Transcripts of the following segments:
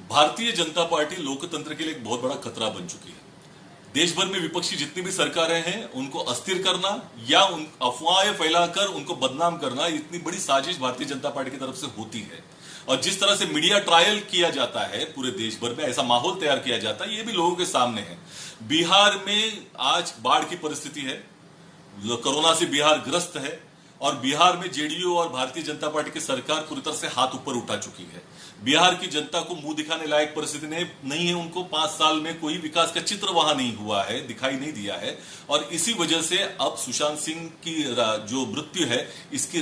Bharatiya Janata party लोकतंत्र के लिए एक बहुत बड़ा खतरा बन चुकी है। देश भर में विपक्षी जितनी भी सरकारें हैं उनको अस्थिर करना या उन अफवाहें फैलाकर उनको बदनाम करना, इतनी बड़ी साजिश भारतीय जनता पार्टी की तरफ से होती है। और जिस तरह से मीडिया ट्रायल किया जाता है पूरे देश भर में, ऐसा माहौल तैयार किया जाता है, ये भी लोगों के सामने है। बिहार में आज बाढ़ की परिस्थिति है, कोरोना से बिहार ग्रस्त है और बिहार में जेडीयू और भारतीय जनता पार्टी की सरकार पूरी तरह से हाथ ऊपर उठा चुकी है। बिहार की जनता को मुंह दिखाने लायक परिस्थिति नहीं है। उनको 5 साल में कोई विकास का चित्र वहां नहीं हुआ है, दिखाई नहीं दिया है। और इसी वजह से अब सुशांत सिंह की जो मृत्यु है इसकी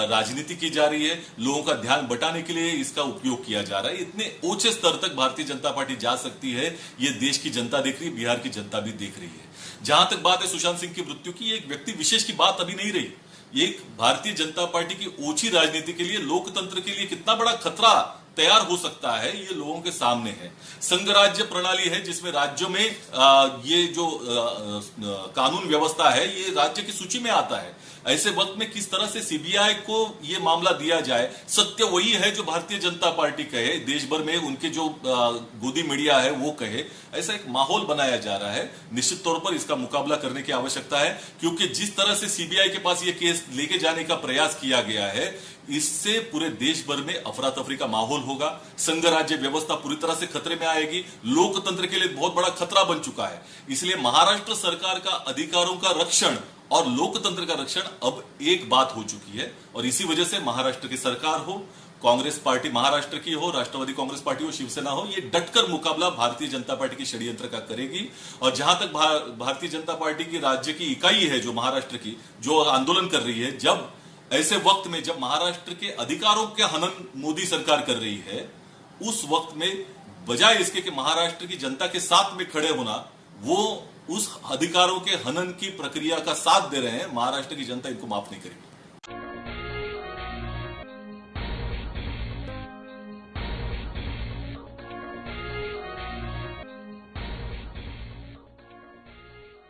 राजनीति की जा रही है। लोगों का ध्यान बटाने के लिए इसका उपयोग किया जा रहा है। इतने ऊंचे स्तर तक भारतीय जनता पार्टी जा सकती है, ये देश की जनता देख रही है, बिहार की जनता भी देख रही है। जहां तक बात है सुशांत सिंह की मृत्यु की, एक व्यक्ति विशेष की बात अभी नहीं रही। एक भारतीय जनता पार्टी की ओछी राजनीति के लिए, लोकतंत्र के लिए कितना बड़ा खतरा तैयार हो सकता है, ये लोगों के सामने है। संघ राज्य प्रणाली है जिसमें राज्यों में ये जो कानून व्यवस्था है ये राज्य की सूची में आता है। ऐसे वक्त में किस तरह से सीबीआई को ये मामला दिया जाए, सत्य वही है जो भारतीय जनता पार्टी कहे, देश भर में उनके जो गोदी मीडिया है वो कहे, ऐसा एक माहौल बनाया जा रहा है। निश्चित तौर पर इसका मुकाबला करने की आवश्यकता है, क्योंकि जिस तरह से सीबीआई के पास ये केस लेके जाने का प्रयास किया गया है, इससे पूरे देश भर में अफरा तफरी का माहौल होगा। संघ राज्य व्यवस्था पूरी तरह से खतरे में आएगी। लोकतंत्र के लिए बहुत बड़ा खतरा बन चुका है। इसलिए महाराष्ट्र सरकार का अधिकारों का रक्षण और लोकतंत्र का रक्षण अब एक बात हो चुकी है। और इसी वजह से महाराष्ट्र की सरकार हो, कांग्रेस पार्टी महाराष्ट्र की हो, राष्ट्रवादी कांग्रेस पार्टी हो, शिवसेना हो, ये डटकर मुकाबला भारतीय जनता पार्टी की षड्यंत्र का करेगी। और जहां तक भारतीय जनता पार्टी की राज्य की इकाई है जो महाराष्ट्र की, जो आंदोलन कर रही है, जब ऐसे वक्त में जब महाराष्ट्र के अधिकारों के हनन मोदी सरकार कर रही है, उस वक्त में बजाय इसके कि महाराष्ट्र की जनता के साथ में खड़े होना, वो उस अधिकारों के हनन की प्रक्रिया का साथ दे रहे हैं। महाराष्ट्र की जनता इनको माफ नहीं करेगी।